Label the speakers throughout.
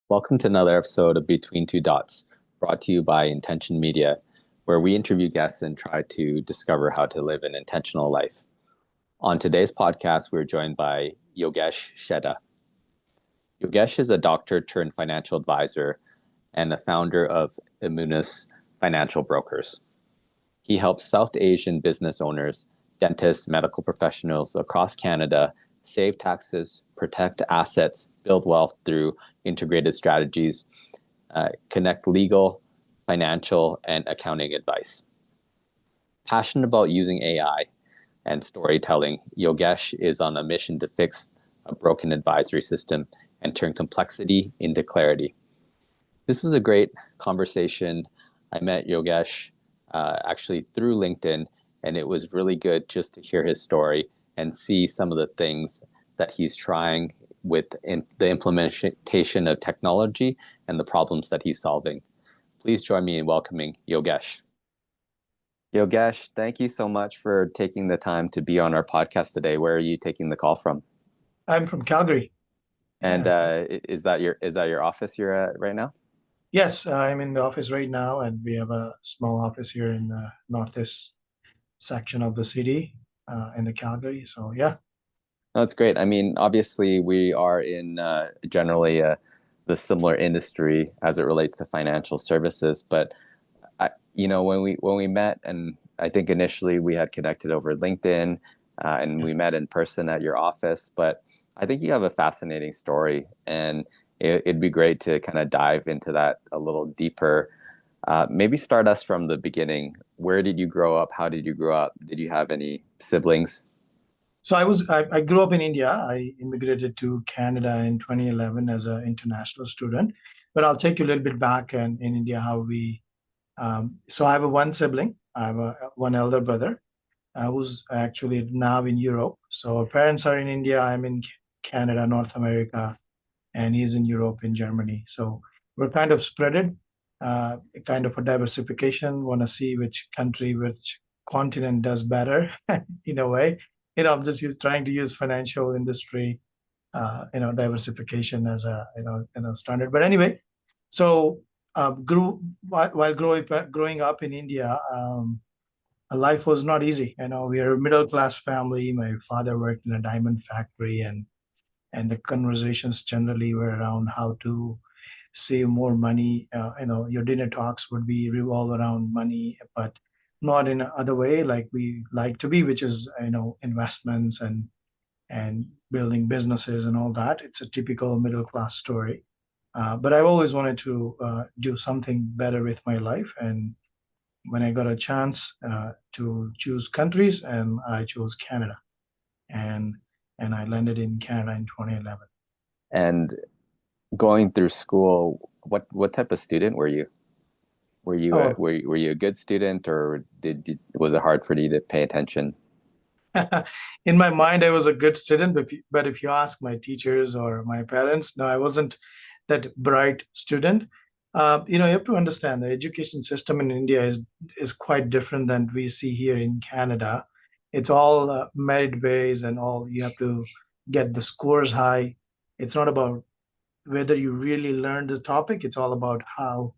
Speaker 1: Welcome to another episode of Between Two Dots, brought to you by Intention Media, where we interview guests and try to discover how to live an intentional life. On today's podcast, we're joined by Yogesh Sheta. Yogesh is a doctor turned financial advisor and the founder of Immunis Financial Brokers. He helps South Asian business owners, dentists, medical professionals across Canada save taxes, protect assets, build wealth through integrated strategies, connect legal, financial, and accounting advice. Passionate about using AI and storytelling, Yogesh is on a mission to fix a broken advisory system and turn complexity into clarity. This is a great conversation. I met Yogesh actually through LinkedIn, and it was really good just to hear his story and see some of the things that he's trying with the implementation of technology and the problems that he's solving. Please join me in welcoming Yogesh. Yogesh, thank you so much for taking the time to be on our podcast today. Where are you taking the call from?
Speaker 2: I'm from Calgary.
Speaker 1: And is that your office you're at right now?
Speaker 2: Yes, I'm in the office right now, and we have a small office here in the northeast section of the city, in the Calgary. So yeah.
Speaker 1: No, that's great. I mean, obviously, we are in generally the similar industry as it relates to financial services. But when we met, and I think initially we had connected over LinkedIn, and we
Speaker 2: Yes.
Speaker 1: met in person at your office. But I think you have a fascinating story, and it'd be great to kind of dive into that a little deeper. Maybe start us from the beginning. Where did you grow up? How did you grow up? Did you have any siblings?
Speaker 2: So I grew up in India. I immigrated to Canada in 2011 as an international student. But I'll take you a little bit back in India how we. So I have one sibling. I have one elder brother who's actually now in Europe. So our parents are in India. I'm in Canada, North America, and he's in Europe, in Germany. So we're kind of spreaded, kind of a diversification. Want to see which country, which continent does better in a way. I'm just trying to use financial industry, diversification as a standard. But anyway, so grew while growing up in India. Life was not easy. We are a middle class family. My father worked in a diamond factory, and the conversations generally were around how to save more money. Your dinner talks would be revolve around money, but not in other way like we like to be, which is investments and building businesses and all that. It's a typical middle class story. But I've always wanted to do something better with my life, and when I got a chance to choose countries, and I chose Canada, and I landed in Canada in 2011.
Speaker 1: And going through school, what type of student were you?
Speaker 2: Oh,
Speaker 1: Were you a good student, or was it hard for you to pay attention?
Speaker 2: in my mind, I was a good student, but if you ask my teachers or my parents, no, I wasn't that bright student. You have to understand the education system in India is quite different than we see here in Canada. It's all merit based, and all you have to get the scores high. It's not about whether you really learn the topic. It's all about how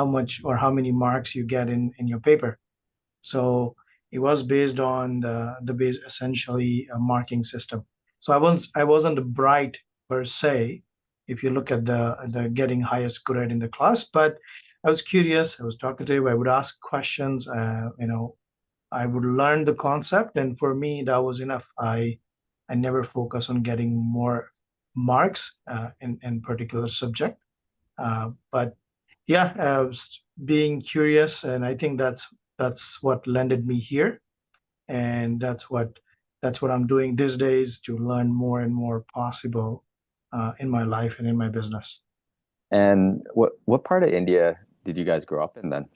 Speaker 2: much or how many marks you get in your paper. So it was based on the base essentially a marking system. So I wasn't bright per se, if you look at the getting highest grade in the class, but I was curious. I was talkative. I would ask questions. I would learn the concept, and for me that was enough. I never focus on getting more marks in particular subject. But yeah, being curious, and I think that's what landed me here, and that's what I'm doing these days to learn more and more possible in my life and in my business.
Speaker 1: And what part of India did you guys grow up in then?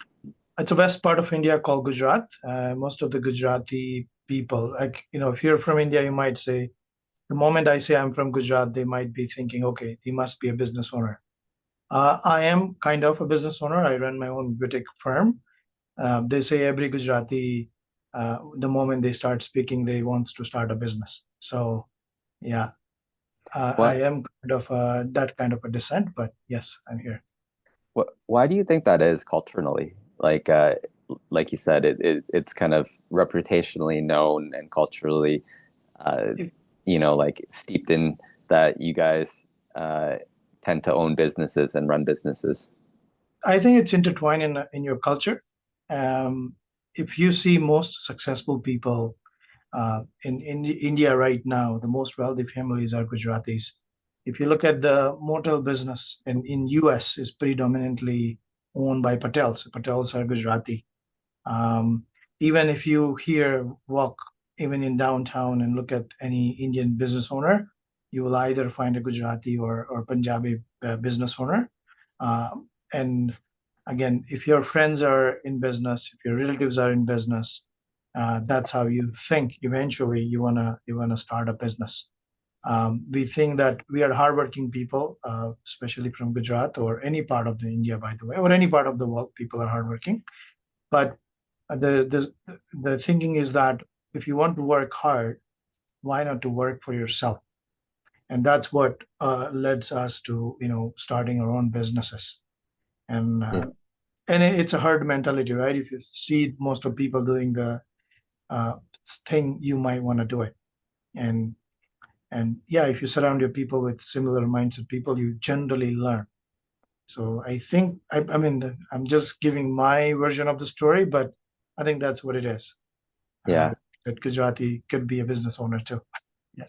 Speaker 2: It's a west part of India called Gujarat. Most of the Gujarati people, like if you're from India, you might say the moment I say I'm from Gujarat, they might be thinking, okay, he must be a business owner. I am kind of a business owner. I run my own boutique firm. They say every Gujarati, the moment they start speaking, they wants to start a business. So, yeah. I
Speaker 1: What
Speaker 2: am kind of that kind of a descent, but yes, I'm here.
Speaker 1: why do you think that is culturally? Like you said, it's kind of reputationally known and culturally, uh,
Speaker 2: If,
Speaker 1: like steeped in that you guys uh, tend to own businesses and run businesses.
Speaker 2: I think it's intertwined in your culture. Um, if you see most successful people in India right now, the most wealthy families are Gujaratis. If you look at the motel business in US, is predominantly owned by Patels. Patels are Gujarati. Um, Even if you here walk even in downtown and look at any Indian business owner, you will either find a Gujarati or Punjabi business owner. And again, if your friends are in business, if your relatives are in business, that's how you think eventually you wanna start a business. We think that we are hardworking people, especially from Gujarat or any part of the India, by the way, or any part of the world. People are hardworking, but the thinking is that if you want to work hard, why not to work for yourself? And that's what leads us to starting our own businesses. And
Speaker 1: Yeah,
Speaker 2: it's a herd mentality, right? If you see most of people doing the uh, thing, you might want to do it. And yeah, if you surround your people with similar mindset people, you generally learn. So I think I mean I'm just giving my version of the story, but I think that's what it is.
Speaker 1: yeah,
Speaker 2: That Gujarati could be a business owner too. Yeah.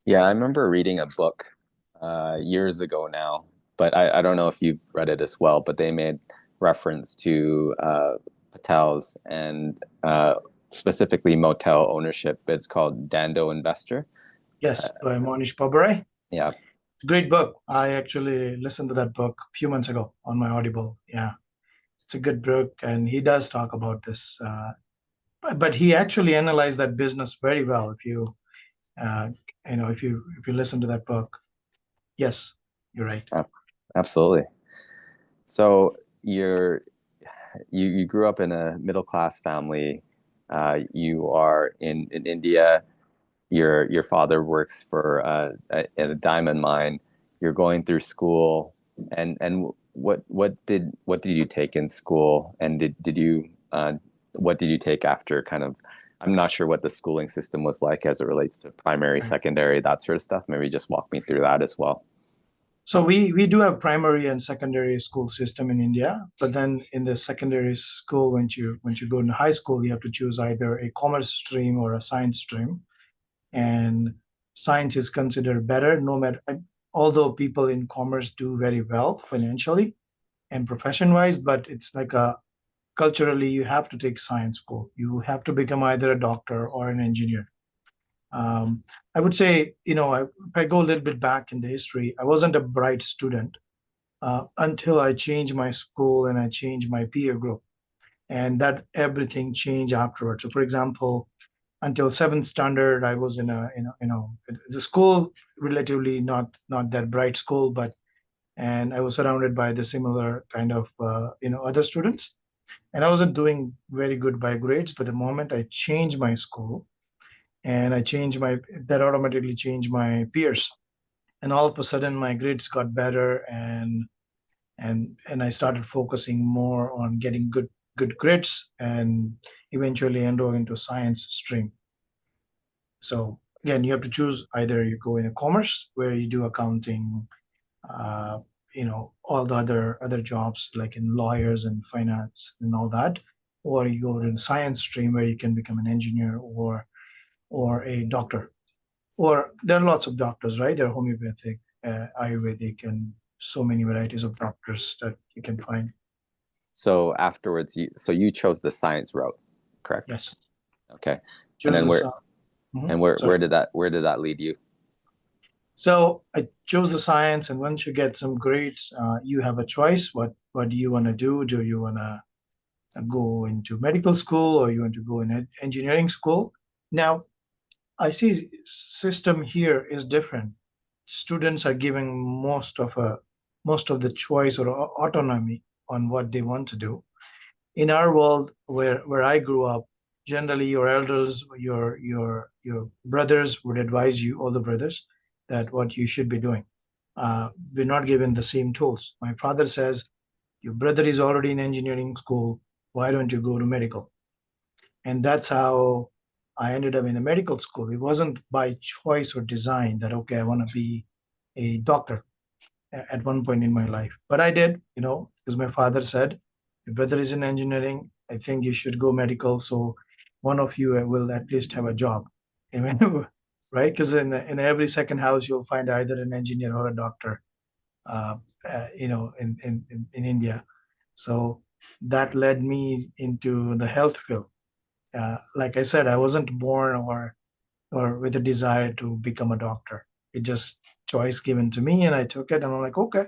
Speaker 1: yeah. I remember reading a book years ago now, but I don't know if you've read it as well. But they made reference to Patels and specifically motel ownership. It's called Dando Investor. Uh,
Speaker 2: Yes, by Monish Pabrai.
Speaker 1: yeah,
Speaker 2: Great book. I actually listened to that book a few months ago on my Audible. Yeah, it's a good book, and he does talk about this. But he actually analyzed that business very well. Uh, if you listen to that book, yes, you're right.
Speaker 1: absolutely. So you grew up in a middle class family. You are in India. Your father works for a diamond mine. You're going through school, and what did you take in school? And did you what did you take after kind of? I'm not sure what the schooling system was like as it relates to primary,
Speaker 2: Right.
Speaker 1: secondary, that sort of stuff. Maybe just walk me through that as well.
Speaker 2: So we do have primary and secondary school system in India, but then in the secondary school, when you go into high school, you have to choose either a commerce stream or a science stream, and science is considered better. No matter, although people in commerce do very well financially and profession wise, but it's like a culturally you have to take science school. You have to become either a doctor or an engineer. Um, I would say, if I go a little bit back in the history, I wasn't a bright student until I changed my school and I changed my peer group, and that everything changed afterwards. So, for example, until seventh standard, I was in a the school relatively not that bright school, but and I was surrounded by the similar kind of other students, and I wasn't doing very good by grades. But the moment I changed my school and I changed my that automatically changed my peers, and all of a sudden my grades got better, and I started focusing more on getting good grades and eventually enroll into science stream. So again, you have to choose either you go in a commerce where you do accounting, uh, all the other jobs like in lawyers and finance and all that, or you go in science stream where you can become an engineer or a doctor. Or there are lots of doctors, right? There are homeopathic, Ayurvedic, and so many varieties of doctors that you can find.
Speaker 1: So afterwards, you chose the science route, correct?
Speaker 2: Yes,
Speaker 1: Okay. And
Speaker 2: choose
Speaker 1: then
Speaker 2: this.
Speaker 1: where
Speaker 2: Mhm.
Speaker 1: and where
Speaker 2: Sorry.
Speaker 1: where did that lead you?
Speaker 2: So I chose the science, and once you get some grades, you have a choice. What do you want to do? Do you want to go into medical school, or you want to go in engineering school? Now, I see system here is different. Students are giving most of the choice or autonomy on what they want to do. In our world, where I grew up, generally your elders, your brothers would advise you, all the brothers, that what you should be doing. We're not given the same tools. My father says, your brother is already in engineering school. Why don't you go to medical? And that's how I ended up in a medical school. It wasn't by choice or design that, okay, I want to be a doctor at one point in my life. But I did, because my father said, your brother is in engineering. I think you should go medical. So one of you will at least have a job. Right? Because in every second house, you'll find either an engineer or a doctor, uh, in India. So that led me into the health field. Like I said, I wasn't born or with a desire to become a doctor. It just choice given to me, and I took it, and I'm like, okay,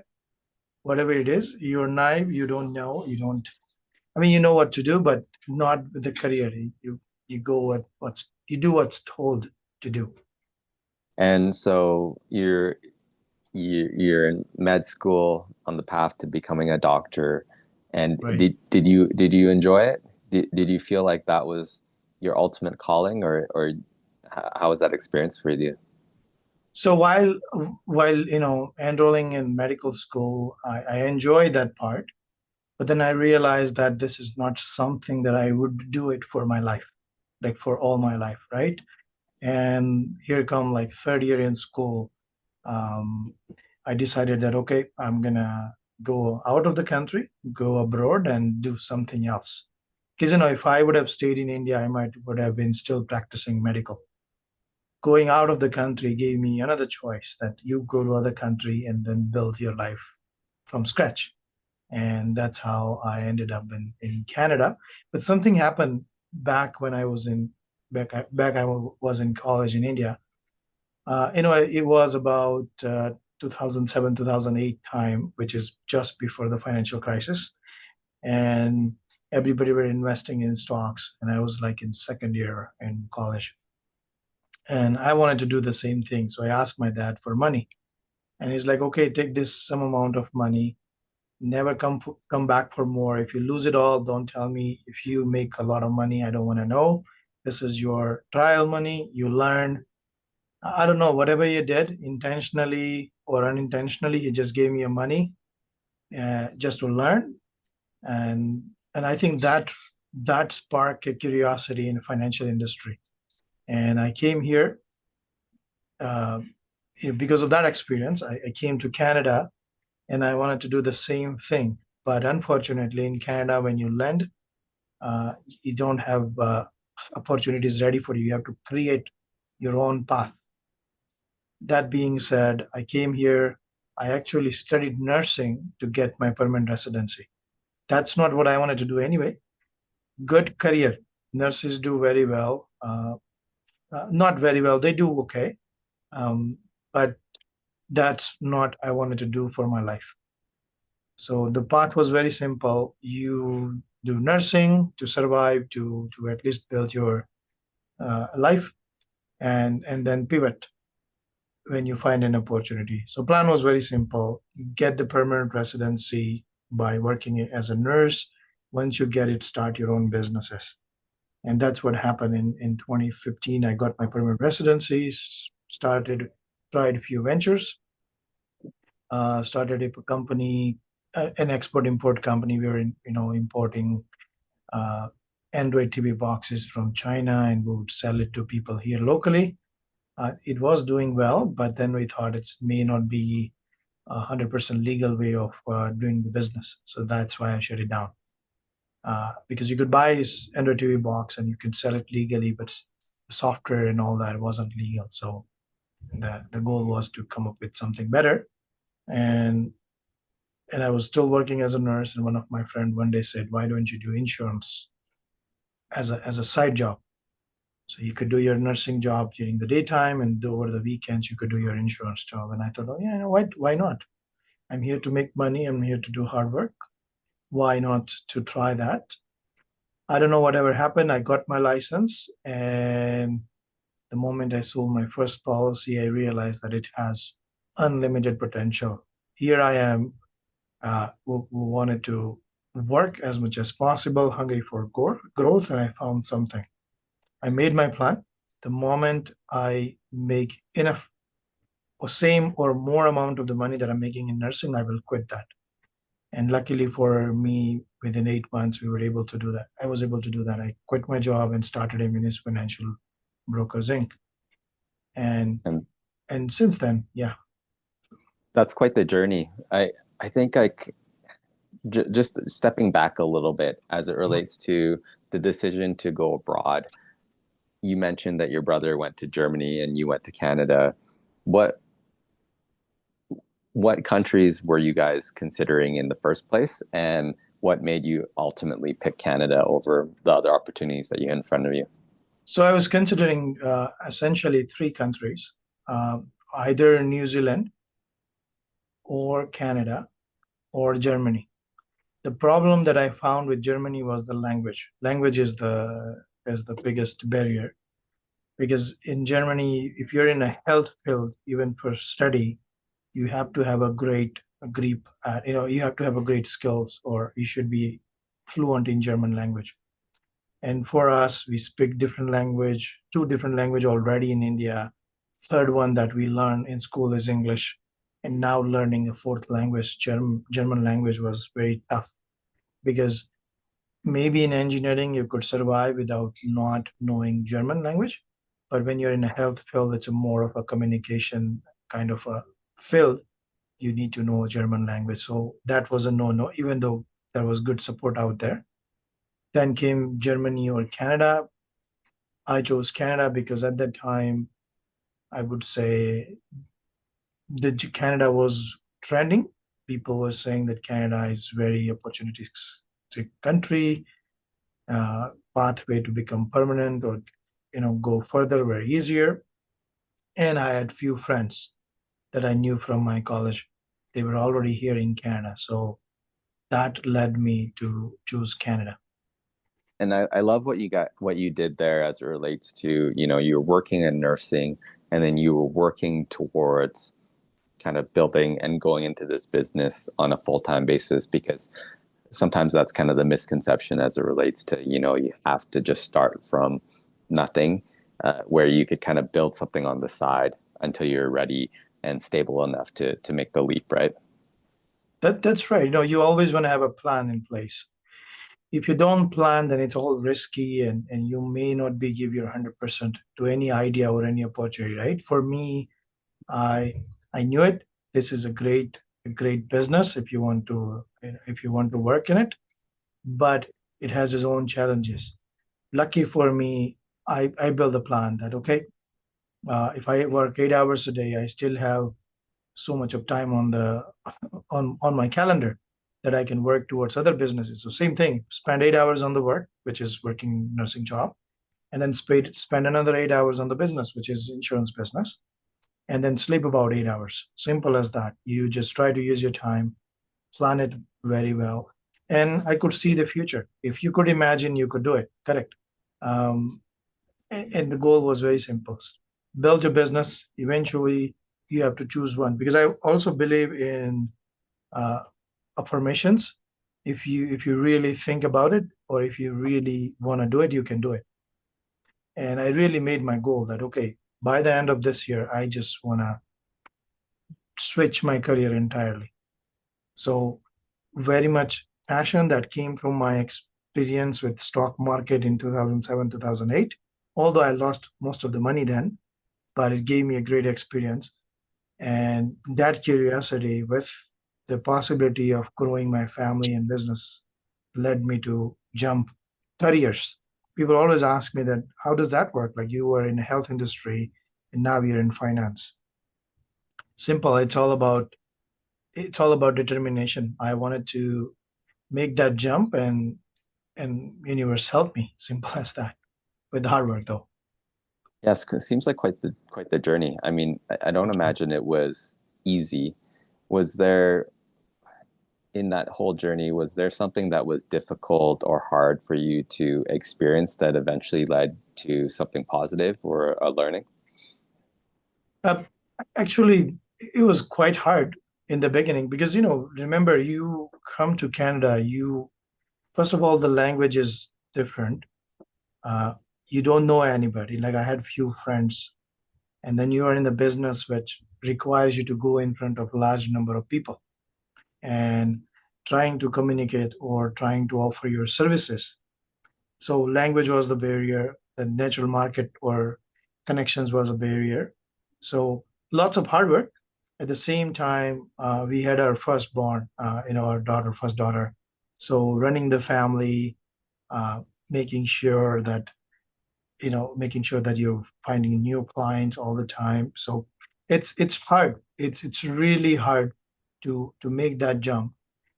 Speaker 2: whatever it is, you're naive, you don't know, you don't. I mean, you know what to do, but not with the career. You go with you do what's told to do.
Speaker 1: And so you're in med school on the path to becoming a doctor. And
Speaker 2: Right.
Speaker 1: did you enjoy it? Did you feel like that was your ultimate calling, or how was that experience for you?
Speaker 2: So while enrolling in medical school, I enjoyed that part, but then I realized that this is not something that I would do it for my life, like for all my life, right? And here come like third year in school, um, I decided that, okay, I'm gonna go out of the country, go abroad, and do something else. Because if I would have stayed in India, I might would have been still practicing medical. Going out of the country gave me another choice that you go to other country and then build your life from scratch. And that's how I ended up in Canada. But something happened back when I was in back I was in college in India. It was about 2007, 2008 time, which is just before the financial crisis. And everybody were investing in stocks. And I was like in second year in college. And I wanted to do the same thing. So I asked my dad for money. And he's like, okay, take this some amount of money. Never come back for more. If you lose it all, don't tell me. If you make a lot of money, I don't want to know. This is your trial money. You learn. I don't know, whatever you did, intentionally or unintentionally, he just gave me a money just to learn. And I think that sparked a curiosity in the financial industry. And I came here uh, because of that experience. I came to Canada and I wanted to do the same thing. But unfortunately, in Canada, when you lend, you don't have opportunities ready for you. You have to create your own path. That being said, I came here. I actually studied nursing to get my permanent residency. That's not what I wanted to do anyway. Good career. Nurses do very well. Not very well. They do okay. But that's not I wanted to do for my life. So the path was very simple. You do nursing to survive, to at least build your life, and then pivot when you find an opportunity. So plan was very simple. Get the permanent residency by working as a nurse. Once you get it, start your own businesses. And that's what happened in 2015. I got my permanent residencies, tried a few ventures, started a company, an export import company. We were importing uh, Android TV boxes from China and we would sell it to people here locally. It was doing well, but then we thought it may not be 100% legal way of doing the business. So that's why I shut it down. Because you could buy this Android TV box and you could sell it legally, but the software and all that wasn't legal. So the goal was to come up with something better. And and I was still working as a nurse. And one of my friend one day said, "Why don't you do insurance as a side job?" So you could do your nursing job during the daytime, and over the weekends you could do your insurance job. And I thought, oh yeah, why not? I'm here to make money. I'm here to do hard work. Why not to try that? I don't know whatever happened. I got my license, and the moment I sold my first policy, I realized that it has unlimited potential. Here I am, who wanted to work as much as possible, hungry for growth, and I found something. I made my plan. The moment I make enough or same or more amount of the money that I'm making in nursing, I will quit that. And luckily for me, within 8 months, we were able to do that. I was able to do that. I quit my job and started Immunis Financial Brokers Inc. And
Speaker 1: And
Speaker 2: and since then, yeah.
Speaker 1: that's quite the journey. I think just stepping back a little bit as it relates to the decision to go abroad. You mentioned that your brother went to Germany and you went to Canada. What what countries were you guys considering in the first place, and what made you ultimately pick Canada over the other opportunities that you had in front of you?
Speaker 2: So I was considering essentially three countries, uh, either New Zealand or Canada or Germany. The problem that I found with Germany was the language. Language is the biggest barrier because in Germany, if you're in a health field, even for study, you have to have a great grip. You have to have a great skills, or you should be fluent in German language. And for us, we speak different language, two different language already in India. Third one that we learn in school is English, and now learning a fourth language, German language, was very tough because maybe in engineering you could survive without not knowing German language, but when you're in a health field, it's a more of a communication kind of a field. You need to know German language, so that was a no-no, even though there was good support out there. Then came Germany or Canada. I chose Canada because at that time, I would say the Canada was trending. People were saying that Canada is very opportunistic country, pathway to become permanent or go further very easier. And I had few friends that I knew from my college. They were already here in Canada, so that led me to choose Canada.
Speaker 1: And I love what you did there as it relates to, you were working in nursing and then you were working towards kind of building and going into this business on a full-time basis, because sometimes that's kind of the misconception as it relates to, you have to just start from nothing, where you could kind of build something on the side until you're ready and stable enough to make the leap, right?
Speaker 2: That's right. You always want to have a plan in place. If you don't plan, then it's all risky, and you may not be give your 100% to any idea or any opportunity, right? For me, I I knew it. This is a great business if you want to work in it, but it has its own challenges. Lucky for me, I built a plan that okay, if I work 8 hours a day, I still have so much of time on the on my calendar that I can work towards other businesses. So same thing, spend 8 hours on the work, which is working nursing job, and then spend another 8 hours on the business, which is insurance business, and then sleep about 8 hours. Simple as that. You just try to use your time, plan it very well. And I could see the future. If you could imagine, you could do it. Correct. Um, and the goal was very simple: build your business. Eventually, you have to choose one because I also believe in uh, affirmations. If you really think about it, or if you really want to do it, you can do it. And I really made my goal that okay, by the end of this year, I just want to switch my career entirely. So very much passion that came from my experience with stock market in 2007, 2008. Although I lost most of the money then, but it gave me a great experience. And that curiosity with the possibility of growing my family and business led me to jump careers. People always ask me that, how does that work? Like you were in the health industry and now you're in finance. Simple. It's all about determination. I wanted to make that jump, and universe helped me. Simple as that. With hard work though.
Speaker 1: Yes, 'cause it seems like quite the journey. I mean, I don't
Speaker 2: Thank you.
Speaker 1: imagine it was easy. Was there, in that whole journey, was there something that was difficult or hard for you to experience that eventually led to something positive or a learning?
Speaker 2: Uh, Actually, it was quite hard in the beginning because remember, you come to Canada. You First of all, the language is different. Uh, you don't know anybody. Like I had few friends, and then you are in the business which requires you to go in front of a large number of people and trying to communicate or trying to offer your services. So language was the barrier, the natural market or connections was a barrier. So lots of hard work. At the same time, we had our firstborn, our daughter, first daughter. So running the family, uh, making sure that making sure that you're finding new clients all the time. So it's hard. It's really hard to make that jump.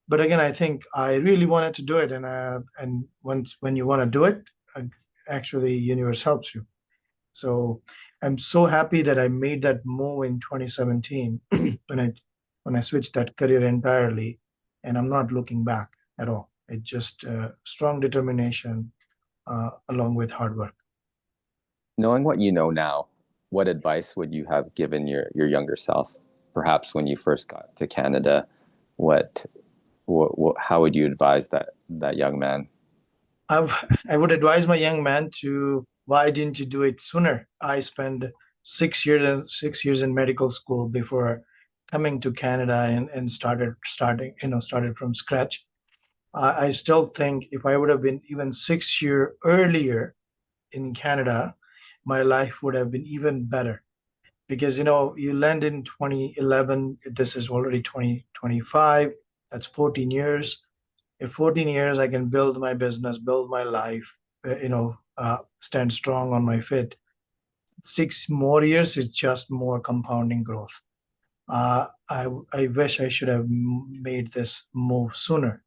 Speaker 2: But again, I think I really wanted to do it, and once when you want to do it, uh, actually universe helps you. So I'm so happy that I made that move in 2017 when I switched that career entirely, and I'm not looking back at all. It's just strong determination along with hard work.
Speaker 1: Knowing what you know now, what advice would you have given your younger self, perhaps when you first got to Canada? What, how would you advise that young man?
Speaker 2: I would advise my young man to why didn't you do it sooner? I spent 6 years in medical school before coming to Canada and started from scratch. I still think if I would have been even 6 year earlier in Canada, my life would have been even better because you land in 2011. This is already 2025. That's 14 years. In 14 years, I can build my business, build my life, stand strong on my feet. 6 more years is just more compounding growth. I wish I should have made this move sooner.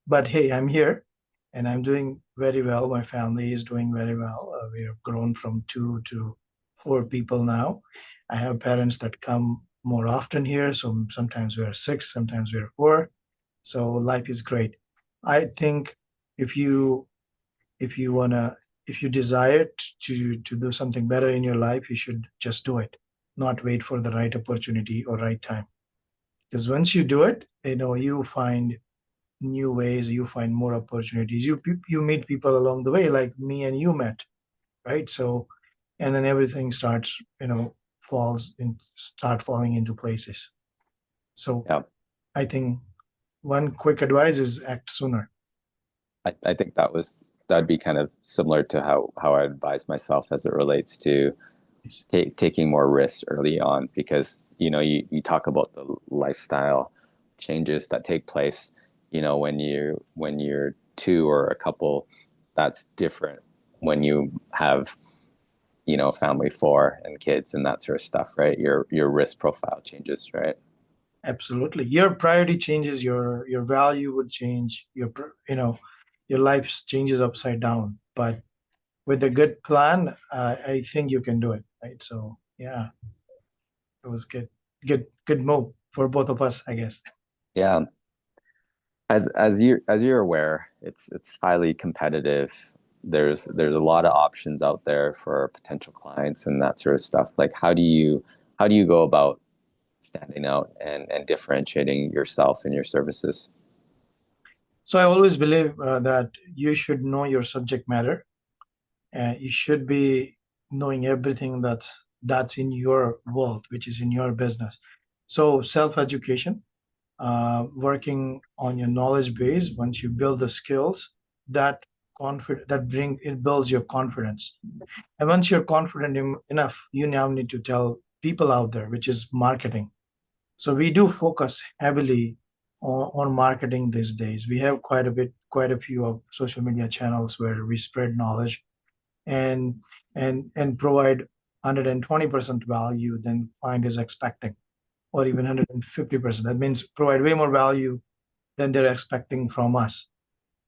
Speaker 2: But hey, I'm here and I'm doing very well. My family is doing very well. We have grown from 2 to 4 people now. I have parents that come more often here. So sometimes we're six, sometimes we're four. So life is great. I think if you if you wanna if you desire to do something better in your life, you should just do it, not wait for the right opportunity or right time. Because once you do it, you find new ways, you find more opportunities. You meet people along the way, like me and you met, right? So, and then everything starts, start falling into places. So
Speaker 1: Yeah,
Speaker 2: I think one quick advice is act sooner.
Speaker 1: I think that'd be kind of similar to how I advise myself as it relates to taking more risks early on, because you talk about the lifestyle changes that take place when you're two or a couple. That's different when you have family four and kids and that sort of stuff, right? Your risk profile changes, right?
Speaker 2: Absolutely. Your priority changes, your value would change, your life changes upside down. But with a good plan, I think you can do it, right? So yeah, it was good. Good move for both of us, I guess.
Speaker 1: Yeah. As you're aware, it's highly competitive. There's a lot of options out there for potential clients and that sort of stuff. Like how do you go about standing out and differentiating yourself and your services?
Speaker 2: So I always believe that you should know your subject matter. You should be knowing everything that's in your world, which is in your business. So self-education, working on your knowledge base. Once you build the skills, that it builds your confidence. And once you're confident enough, you now need to tell people out there, which is marketing. So we do focus heavily on marketing these days. We have quite a few of social media channels where we spread knowledge and and provide 120% value than client is expecting, or even 150%. That means provide way more value than they're expecting from us.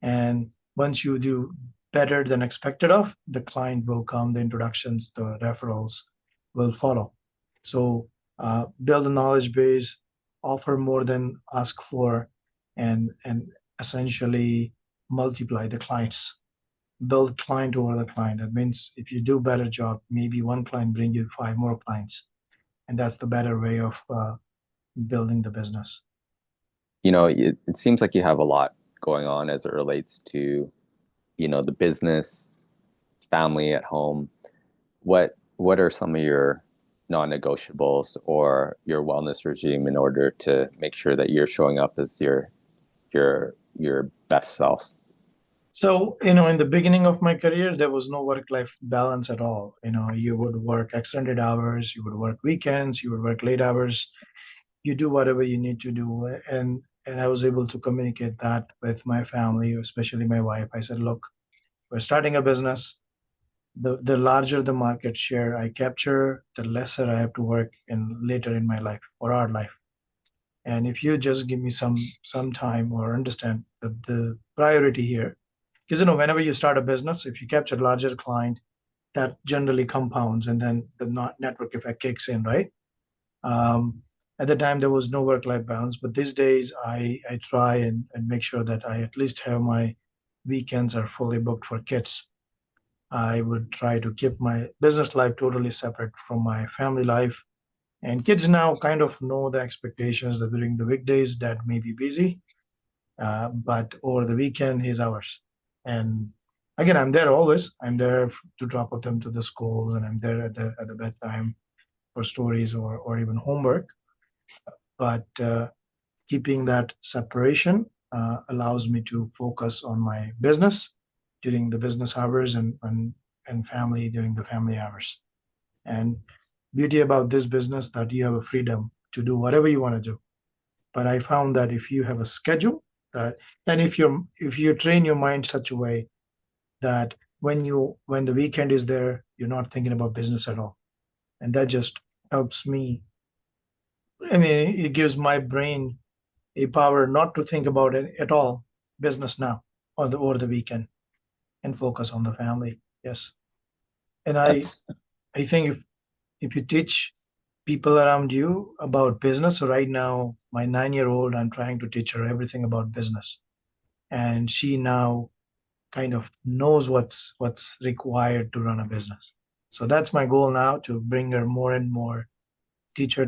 Speaker 2: And once you do better than expected of, the client will come, the introductions, the referrals will follow. So build a knowledge base, offer more than ask for, and essentially multiply the clients. Build client over the client. That means if you do better job, maybe one client bring you five more clients, and that's the better way of building the business.
Speaker 1: It seems like you have a lot going on as it relates to the business, family at home. What are some of your non-negotiables or your wellness regime in order to make sure that you're showing up as your best self?
Speaker 2: So, in the beginning of my career, there was no work-life balance at all. You would work extended hours, you would work weekends, you would work late hours, you do whatever you need to do. And I was able to communicate that with my family, especially my wife. I said, look, we're starting a business. The larger the market share I capture, the lesser I have to work in later in my life or our life. And if you just give me some time or understand the priority here, because whenever you start a business, if you capture a larger client, that generally compounds, and then the network effect kicks in, right? Um, at the time, there was no work-life balance, but these days I try and make sure that I at least have my weekends are fully booked for kids. I would try to keep my business life totally separate from my family life. And kids now kind of know the expectations that during the weekdays dad may be busy, but over the weekend he's ours. And again, I'm there always. I'm there to drop off them to the schools, and I'm there at the bedtime for stories or even homework. But keeping that separation allows me to focus on my business during the business hours, and family during the family hours. And beauty about this business that you have a freedom to do whatever you want to do. But I found that if you have a schedule, that and if you train your mind such a way that when the weekend is there, you're not thinking about business at all. And that just helps me. I mean, it gives my brain a power not to think about it at all business now or the weekend, and focus on the family. Yes. And
Speaker 1: That's
Speaker 2: I think if you teach people around you about business, so right now my 9-year old, I'm trying to teach her everything about business, and she now kind of knows what's required to run a business. So that's my goal now, to bring her more and more, teach her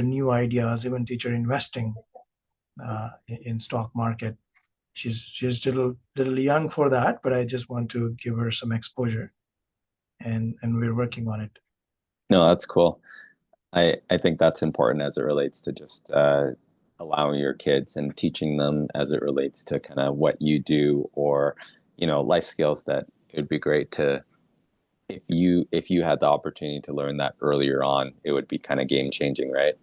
Speaker 2: new ideas, even teach her investing in stock market. She's little young for that, but I just want to give her some exposure, and we're working on it.
Speaker 1: no, that's cool. I think that's important as it relates to just allowing your kids and teaching them as it relates to kind of what you do, or life skills that it would be great to, if you had the opportunity to learn that earlier on, it would be kind of game changing, right?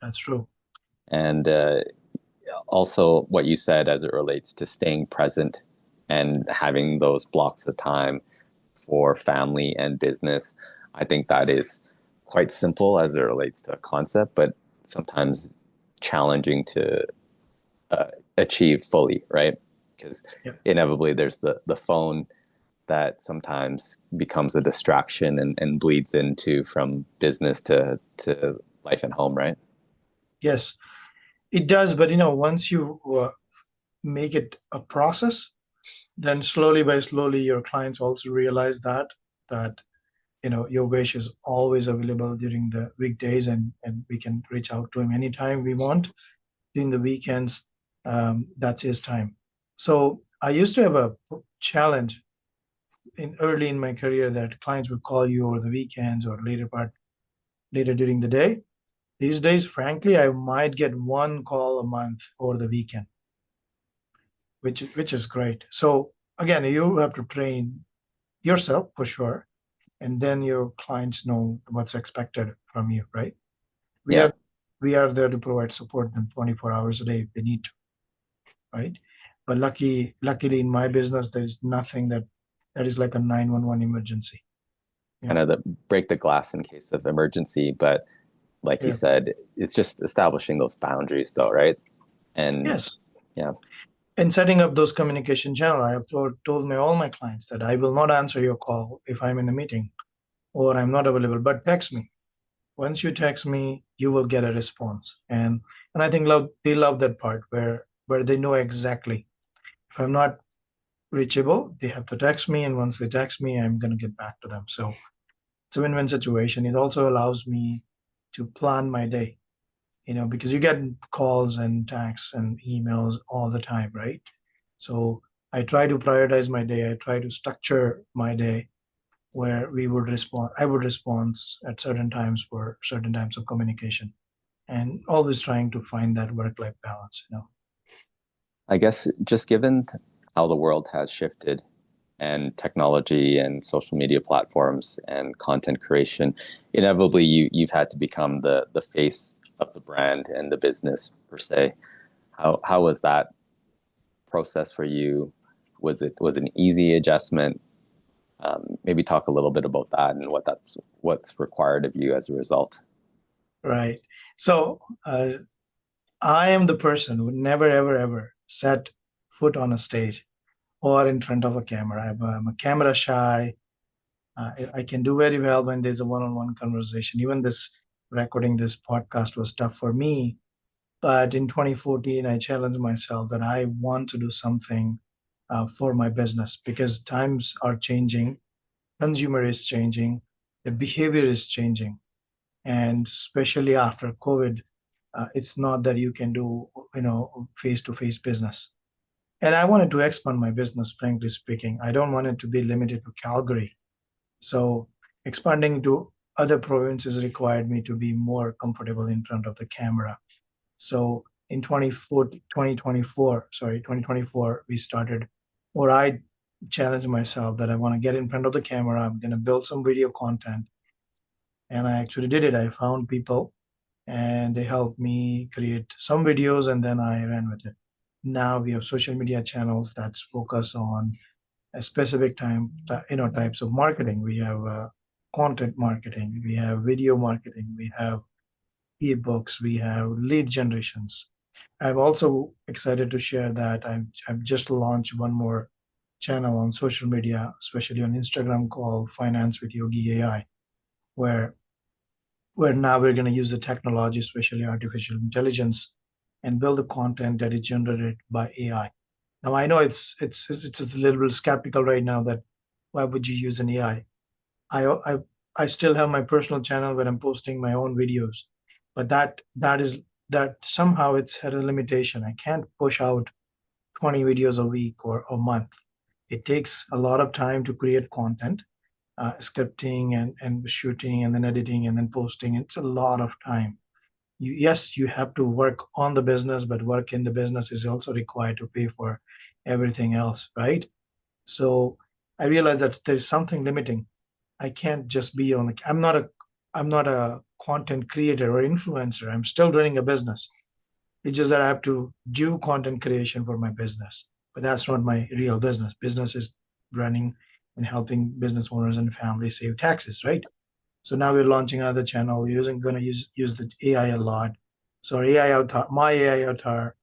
Speaker 2: That's true.
Speaker 1: And also what you said as it relates to staying present and having those blocks of time for family and business. I think that is quite simple as it relates to a concept, but sometimes challenging to uh, achieve fully, right? Because
Speaker 2: Yep.
Speaker 1: inevitably there's the phone that sometimes becomes a distraction and bleeds into from business to life and home, right?
Speaker 2: Yes, it does. But once you make it a process, then slowly by slowly your clients also realize that your wish is always available during the weekdays, and we can reach out to him anytime we want. During the weekends, that's his time. So I used to have a challenge in early in my career, that clients would call you over the weekends or later during the day. These days, frankly, I might get one call a month over the weekend, which is great. So again, you have to train yourself for sure, and then your clients know what's expected from you, right? We
Speaker 1: Yeah.
Speaker 2: are we are there to provide support them 24 hours a day if they need to, right? But luckily in my business, there is nothing that is like a 911 emergency. Yeah.
Speaker 1: Kind of the break the glass in case of emergency, but like you
Speaker 2: Yeah.
Speaker 1: said, it's just establishing those boundaries though, right? And
Speaker 2: Yes.
Speaker 1: yeah,
Speaker 2: And setting up those communication channel, I have told all my clients that I will not answer your call if I'm in a meeting or I'm not available, but text me. Once you text me, you will get a response. And I think they love that part where they know exactly, if I'm not reachable, they have to text me, and once they text me, I'm gonna get back to them. So it's a win-win situation. It also allows me to plan my day, because you get calls and texts and emails all the time, right? So I try to prioritize my day. I try to structure my day, where we would respond. I would respond at certain times for certain types of communication, and always trying to find that work-life balance.
Speaker 1: I guess just given how the world has shifted and technology and social media platforms and content creation, inevitably you've had to become the face of the brand and the business per se. How was that process for you? Was an easy adjustment? Maybe talk a little bit about that and what's required of you as a result.
Speaker 2: Right. So I am the person who never, ever, ever set foot on a stage or in front of a camera. I'm a camera shy. I can do very well when there's a one-on-one conversation. Even this recording this podcast was tough for me. But in 2014, I challenged myself that I want to do something for my business because times are changing, consumer is changing, the behavior is changing, and especially after COVID, it's not that you can do face-to-face business. And I wanted to expand my business, frankly speaking. I don't want it to be limited to Calgary. So expanding to other provinces required me to be more comfortable in front of the camera. So in 2024, we started, or I challenged myself that I want to get in front of the camera. I'm going to build some video content. And I actually did it. I found people and they helped me create some videos and then I ran with it. Now we have social media channels that's focus on a specific types of marketing. We have content marketing, we have video marketing, we have ebooks, we have lead generations. I'm also excited to share that I've just launched one more channel on social media, especially on Instagram, called Finance with Yogi AI, where now we're going to use the technology, especially artificial intelligence, and build the content that is generated by AI. Now I know it's a little bit skeptical right now that why would you use an AI? I still have my personal channel where I'm posting my own videos, but that somehow it's had a limitation. I can't push out 20 videos a week or a month. It takes a lot of time to create content, scripting and shooting and then editing and then posting. It's a lot of time. Yes, you have to work on the business, but work in the business is also required to pay for everything else, right? So I realized that there's something limiting. I can't just be on. I'm not a content creator or influencer. I'm still running a business. It's just that I have to do content creation for my business, but that's not my real business. Business is running and helping business owners and families save taxes, right? So now we're launching another channel. We're going to use the AI a lot. So our AI avatar, my AI avatar,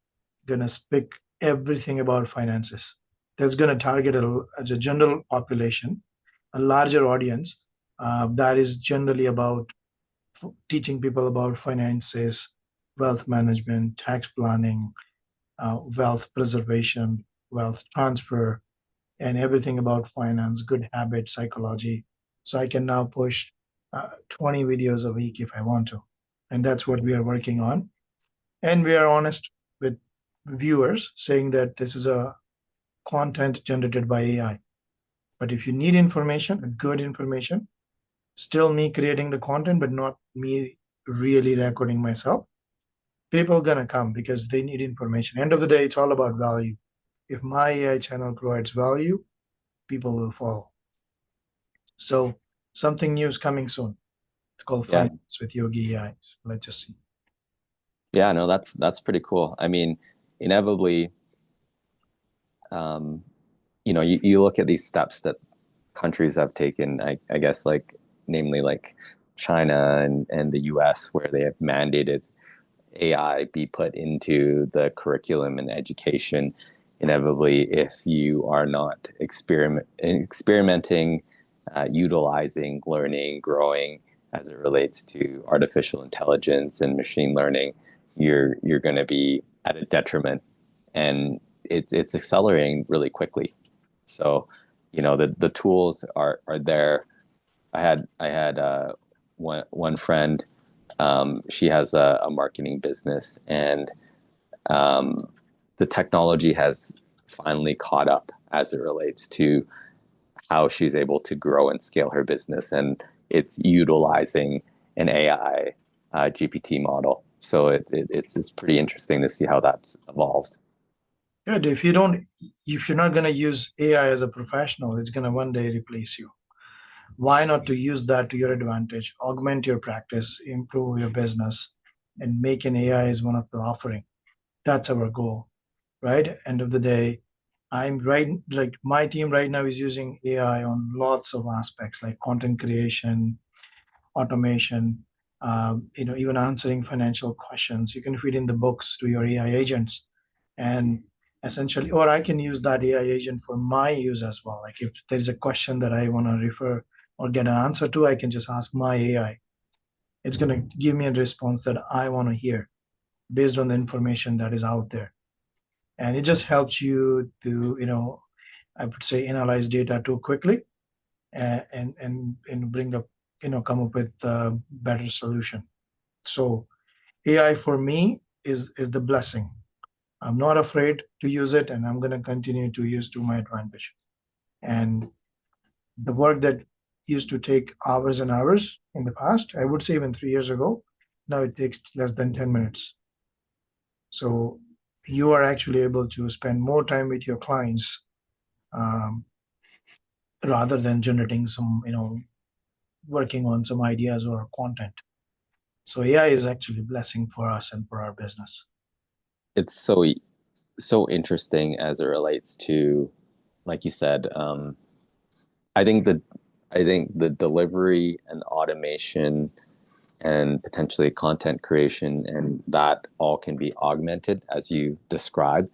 Speaker 2: gonna speak everything about finances. That's gonna target a general population, a larger audience that is generally about teaching people about finances, wealth management, tax planning, wealth preservation, wealth transfer, and everything about finance, good habits, psychology. So I can now push 20 videos a week if I want to. And that's what we are working on. And we are honest with viewers saying that this is a content generated by AI. But if you need information, good information, still me creating the content, but not me really recording myself, people gonna come because they need information. End of the day, it's all about value. If my AI channel provides value, people will follow. So something new is coming soon. It's called
Speaker 1: Yeah,
Speaker 2: Finance with Yogi AI. So let's just see.
Speaker 1: yeah, no, that's pretty cool. I mean, inevitably, um, you look at these steps that countries have taken, I guess, like namely like China and the US, where they have mandated AI be put into the curriculum and education. Inevitably, if you are not experimenting, utilizing, learning, growing as it relates to artificial intelligence and machine learning, you're going to be at a detriment, and it's accelerating really quickly. So, the tools are there. I had one friend. She has a marketing business, and um, the technology has finally caught up as it relates to how she's able to grow and scale her business, and it's utilizing an AI GPT model. So it's pretty interesting to see how that's evolved.
Speaker 2: Good. If you're not going to use AI as a professional, it's going to one day replace you. Why not to use that to your advantage, augment your practice, improve your business, and make an AI as one of the offering? That's our goal, right? End of the day, I'm right, like my team right now is using AI on lots of aspects like content creation, automation, even answering financial questions. You can feed in the books to your AI agents, and essentially, or I can use that AI agent for my use as well. Like if there's a question that I want to refer or get an answer to, I can just ask my AI. It's going to give me a response that I want to hear based on the information that is out there. And it just helps you to, I would say, analyze data too quickly and bring up, come up with a better solution. So AI for me is the blessing. I'm not afraid to use it, and I'm going to continue to use to my advantage. And the work that used to take hours and hours in the past, I would say even 3 years ago, now it takes less than 10 minutes. So you are actually able to spend more time with your clients um, rather than generating some, working on some ideas or content. So AI is actually a blessing for us and for our business.
Speaker 1: It's so interesting as it relates to, like you said, I think the delivery and automation and potentially content creation and that all can be augmented as you described.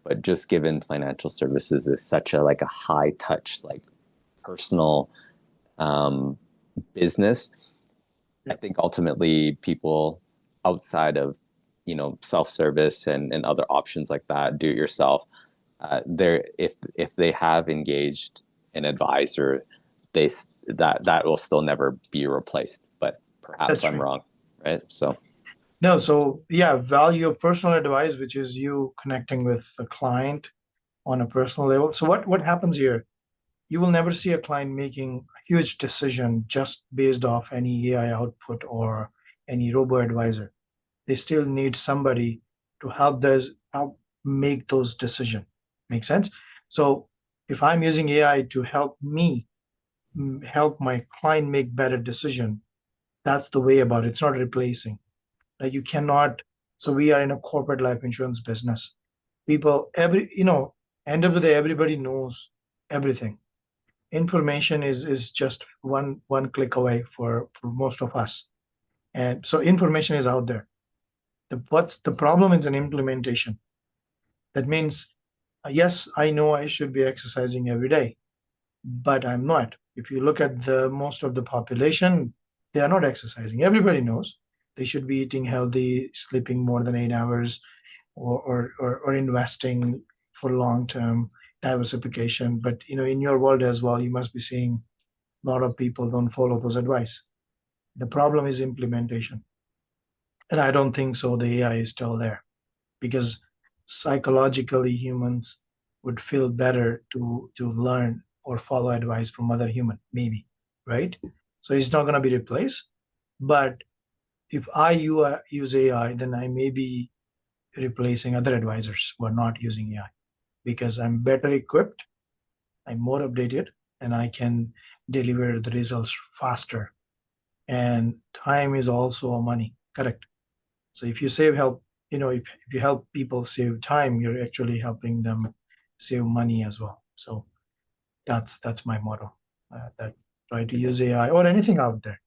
Speaker 1: But just given financial services is such a high touch, like personal business, I think ultimately people outside of self-service and other options like that, do it yourself, there if they have engaged an advisor, they that will still never be replaced. But perhaps
Speaker 2: That's
Speaker 1: I'm
Speaker 2: right.
Speaker 1: wrong, right? So
Speaker 2: No, so yeah, value of personal advice, which is you connecting with the client on a personal level. So what happens here? You will never see a client making a huge decision just based off any AI output or any robo advisor. They still need somebody to help make those decisions. Make sense? So if I'm using AI to help me help my client make better decision, that's the way about it. It's not replacing. Like you cannot. So we are in a corporate life insurance business. People, end of the day, everybody knows everything. Information is just one click away for most of us, and so information is out there. What's the problem is an implementation. That means, yes, I know I should be exercising every day, but I'm not. If you look at the most of the population, they are not exercising. Everybody knows they should be eating healthy, sleeping more than 8 hours, or investing for long term diversification. But in your world as well, you must be seeing a lot of people don't follow those advice. The problem is implementation, and I don't think so. The AI is still there because psychologically humans would feel better to learn or follow advice from other human, maybe, right? So it's not going to be replaced. But if I use AI, then I may be replacing other advisors who are not using AI because I'm better equipped, I'm more updated, and I can deliver the results faster. And time is also a money, correct? So if you save help, if you help people save time, you're actually helping them save money as well. So that's my motto. That try to use AI or anything out there,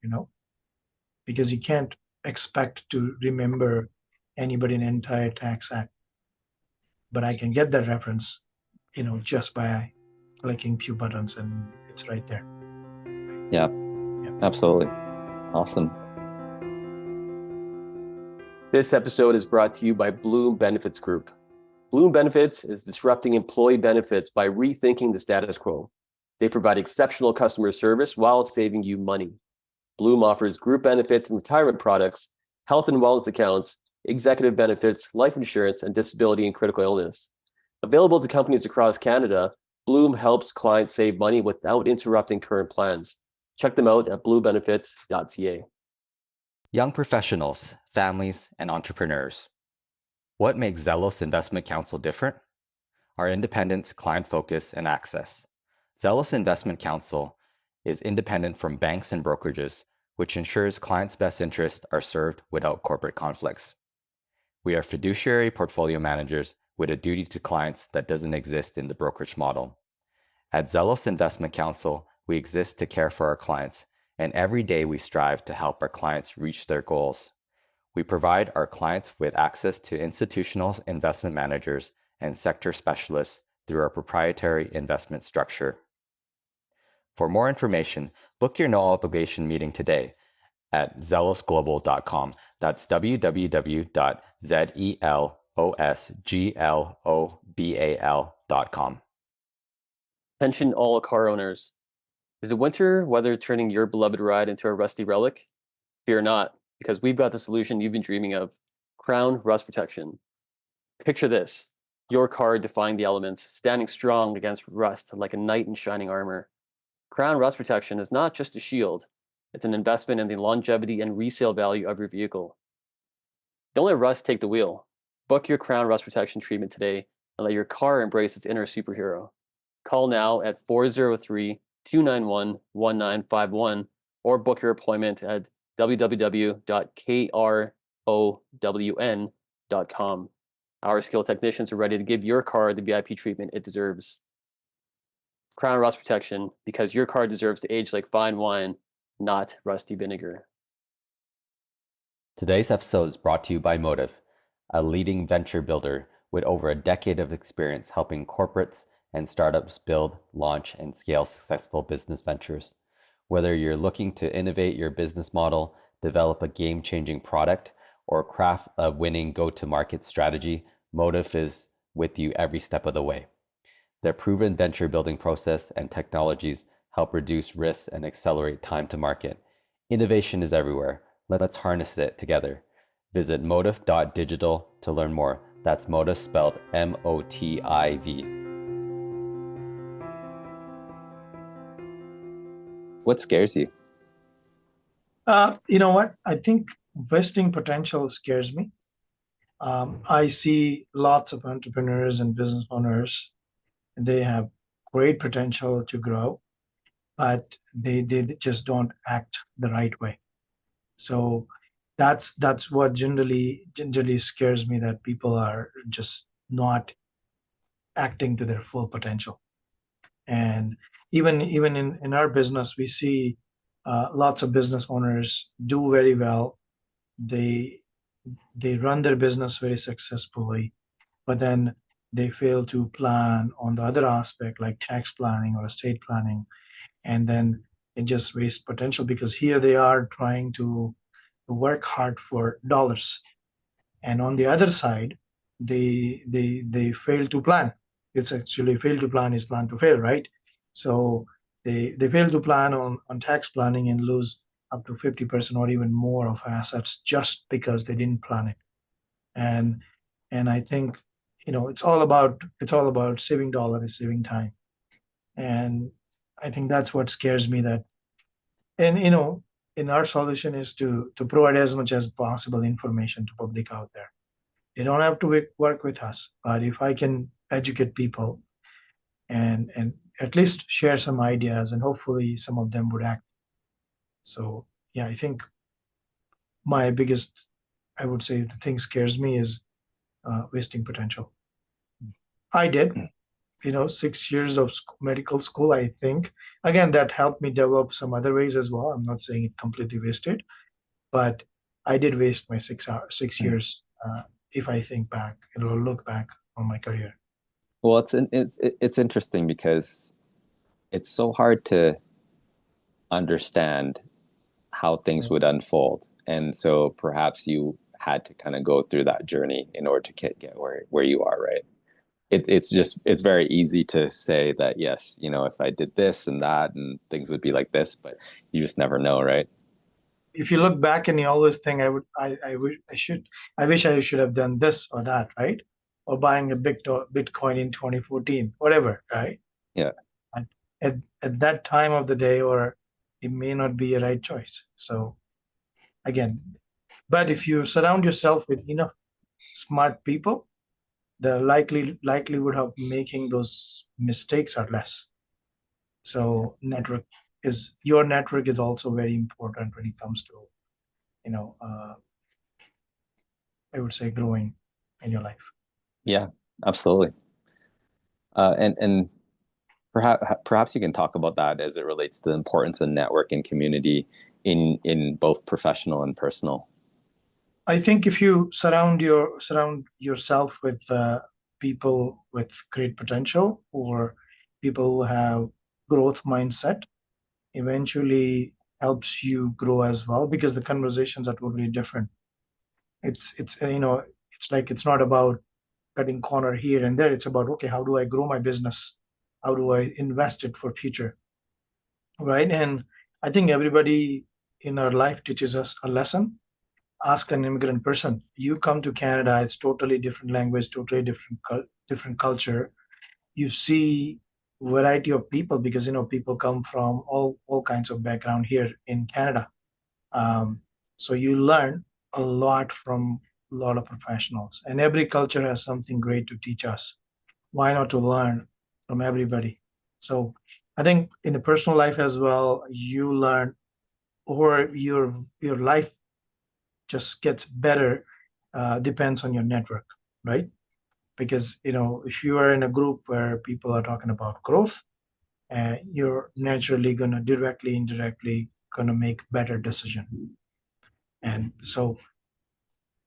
Speaker 2: because you can't expect to remember anybody in an entire tax act. But I can get that reference, just by clicking few buttons and it's right there.
Speaker 1: yeah,
Speaker 2: Yeah.
Speaker 1: absolutely. Awesome.
Speaker 3: This episode is brought to you by Bloom Benefits Group. Bloom Benefits is disrupting employee benefits by rethinking the status quo. They provide exceptional customer service while saving you money. Bloom offers group benefits and retirement products, health and wellness accounts, executive benefits, life insurance, and disability and critical illness. Available to companies across Canada, Bloom helps clients save money without interrupting current plans. Check them out at bluebenefits.ca.
Speaker 1: Young professionals, families, and entrepreneurs. What makes Zelos Investment Counsel different? Our independence, client focus, and access. Zelos Investment Counsel is independent from banks and brokerages, which ensures clients' best interests are served without corporate conflicts. We are fiduciary portfolio managers with a duty to clients that doesn't exist in the brokerage model. At Zelos Investment Counsel, we exist to care for our clients, and every day we strive to help our clients reach their goals. We provide our clients with access to institutional investment managers and sector specialists through our proprietary investment structure. For more information, book your no-obligation meeting today at zelosglobal.com. That's www.zelosglobal.com.
Speaker 3: Attention all car owners. Is the winter weather turning your beloved ride into a rusty relic? Fear not, because we've got the solution you've been dreaming of: Crown Rust Protection. Picture this: your car defying the elements, standing strong against rust like a knight in shining armor. Crown Rust Protection is not just a shield, it's an investment in the longevity and resale value of your vehicle. Don't let rust take the wheel. Book your Crown Rust Protection treatment today and let your car embrace its inner superhero. Call now at 403-291-1951 or book your appointment at www.krown.com. Our skilled technicians are ready to give your car the VIP treatment it deserves. Crown Rust Protection, because your car deserves to age like fine wine, not rusty vinegar.
Speaker 1: Today's episode is brought to you by Motive, a leading venture builder with over a decade of experience helping corporates and startups build, launch, and scale successful business ventures. Whether you're looking to innovate your business model, develop a game-changing product, or craft a winning go-to-market strategy, Motive is with you every step of the way. Their proven venture building process and technologies help reduce risks and accelerate time to market. Innovation is everywhere. Let's harness it together. Visit motive.digital to learn more. That's Motive spelled M-O-T-I-V. What scares you?
Speaker 2: You know what? I think vesting potential scares me. I see lots of entrepreneurs and business owners, and they have great potential to grow, but they just don't act the right way. So that's what generally scares me, that people are just not acting to their full potential. And even in our business, we see lots of business owners do very well. They run their business very successfully, but then they fail to plan on the other aspect, like tax planning or estate planning, and then it just wastes potential, because here they are trying to work hard for dollars, and on the other side, they fail to plan. It's actually fail to plan is plan to fail, right? So they fail to plan on tax planning and lose up to 50% or even more of assets just because they didn't plan it. And I think, it's all about saving dollars, saving time. And I think that's what scares me, that, and in our solution is to provide as much as possible information to public out there. They don't have to work with us, but if I can educate people and at least share some ideas, and hopefully some of them would act. So yeah, I think my biggest, I would say, the thing scares me is wasting potential. I did, 6 years of medical school. I think, again, that helped me develop some other ways as well. I'm not saying it completely wasted, but I did waste my 6 years. If I think back, look back on my career.
Speaker 1: Well, it's interesting because it's so hard to understand how things would unfold, and so perhaps you had to kind of go through that journey in order to get where you are, right? It's very easy to say that, yes, if I did this and that, and things would be like this, but you just never know, right?
Speaker 2: If you look back and you always think, I wish I should have done this or that, right? Or buying a Bitcoin in 2014, whatever, right?
Speaker 1: Yeah.
Speaker 2: At that time of the day, or it may not be a right choice. So again, but if you surround yourself with enough smart people, the likelihood of making those mistakes are less. So your network is also very important when it comes to, you know, I would say growing in your life.
Speaker 1: Yeah, absolutely. And perhaps you can talk about that as it relates to the importance of network and community in both professional and personal.
Speaker 2: I think if you surround yourself with people with great potential, or people who have growth mindset, eventually helps you grow as well, because the conversations are totally different. It's like, it's not about cutting corner here and there. It's about, okay, how do I grow my business? How do I invest it for future? Right. And I think everybody in our life teaches us a lesson. Ask an immigrant person. You come to Canada, it's totally different language, totally different culture. You see variety of people, because people come from all kinds of background here in Canada. So you learn a lot from a lot of professionals, and every culture has something great to teach us. Why not to learn from everybody? So I think in the personal life as well, you learn, or your life just gets better, depends on your network, right? Because if you are in a group where people are talking about growth, you're naturally gonna directly, indirectly gonna make better decision. And so,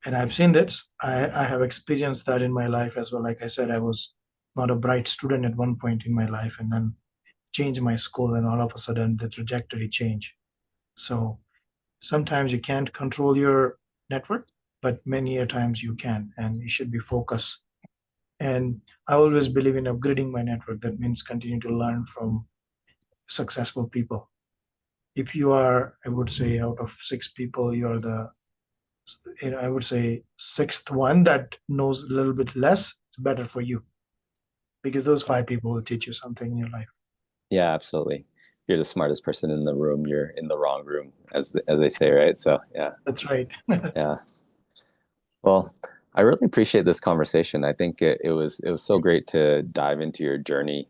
Speaker 2: and I've seen this. I have experienced that in my life as well. Like I said, I was not a bright student at one point in my life, and then changed my school, and all of a sudden the trajectory changed. So sometimes you can't control your network, but many a times you can, and you should be focused. And I always believe in upgrading my network. That means continue to learn from successful people. If you are, I would say, out of six people, you are I would say, sixth one that knows a little bit less. It's better for you, because those five people will teach you something in your life.
Speaker 1: Yeah, absolutely. If you're the smartest person in the room, you're in the wrong room, as they say, right? So yeah.
Speaker 2: That's right.
Speaker 1: Yeah. Well, I really appreciate this conversation. I think it was so great to dive into your journey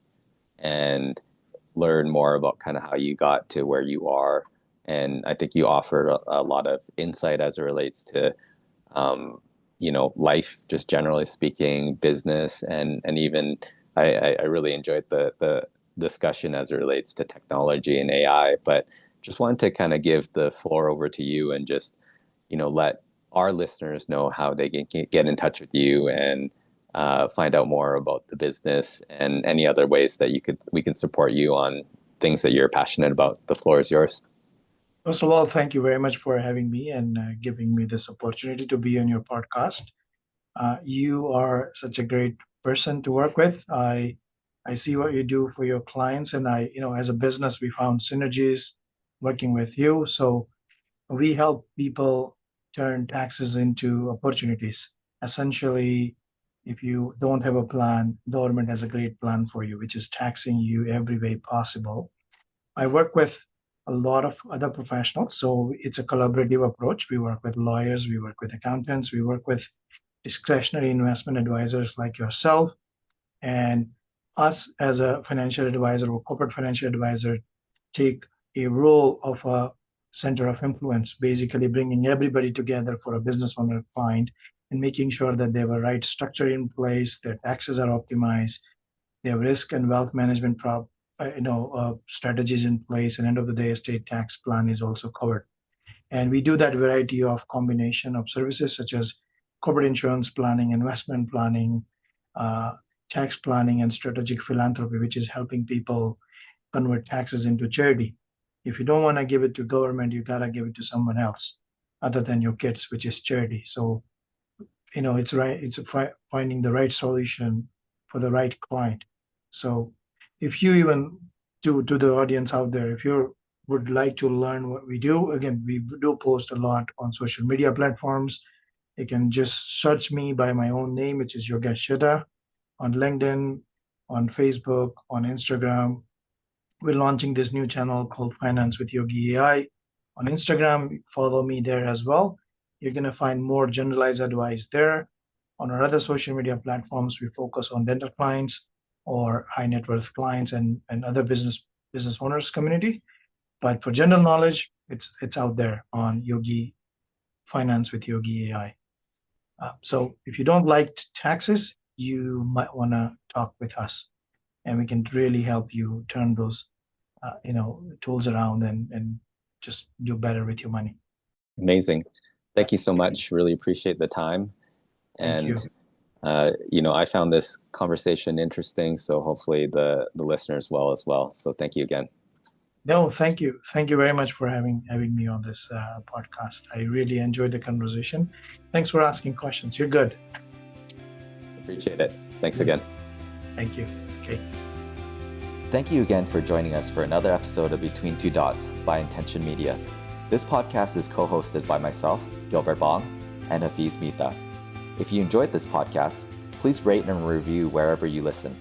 Speaker 1: and learn more about kind of how you got to where you are. And I think you offered a lot of insight as it relates to life, just generally speaking, business, and even I really enjoyed the discussion as it relates to technology and AI. But just wanted to kind of give the floor over to you and just let our listeners know how they can get in touch with you and find out more about the business and any other ways that we can support you on things that you're passionate about. The floor is yours.
Speaker 2: First of all, thank you very much for having me and giving me this opportunity to be on your podcast. You are such a great person to work with. I see what you do for your clients, and as a business, we found synergies working with you. So we help people turn taxes into opportunities. Essentially, if you don't have a plan, government has a great plan for you, which is taxing you every way possible. I work with a lot of other professionals, so it's a collaborative approach. We work with lawyers, we work with accountants, we work with discretionary investment advisors like yourself, and us as a financial advisor or corporate financial advisor take a role of a center of influence, basically bringing everybody together for a business owner client and making sure that they have a right structure in place, their taxes are optimized, they have risk and wealth management strategies in place, and end of the day, estate tax plan is also covered. And we do that variety of combination of services such as corporate insurance planning, investment planning, uh, tax planning, and strategic philanthropy, which is helping people convert taxes into charity. If you don't want to give it to government, you gotta give it to someone else other than your kids, which is charity. So it's right. It's finding the right solution for the right client. So if you even to the audience out there, if you would like to learn what we do, again, we do post a lot on social media platforms. You can just search me by my own name, which is Yogesh Sheta, on LinkedIn, on Facebook, on Instagram. We're launching this new channel called Finance with Yogi AI. On Instagram, follow me there as well. You're going to find more generalized advice there. On our other social media platforms, we focus on dental clients or high net worth clients and other business owners community. But for general knowledge, it's out there on Yogi Finance with Yogi AI. So if you don't like taxes, you might want to talk with us, and we can really help you turn those tools around and just do better with your money.
Speaker 1: Amazing. Thank you so much. Really appreciate the time.
Speaker 2: Thank
Speaker 1: And I found this conversation interesting, so hopefully the listeners will as well. So thank you again.
Speaker 2: No, thank you. Thank you very much for having me on this podcast. I really enjoyed the conversation. Thanks for asking questions. You're good.
Speaker 1: Appreciate it. Thanks again.
Speaker 2: Thank you. Okay.
Speaker 1: Thank you again for joining us for another episode of Between Two Dots by Intention Media. This podcast is co-hosted by myself, Gilbert Bong, and Hafiz Mita. If you enjoyed this podcast, please rate and review wherever you listen.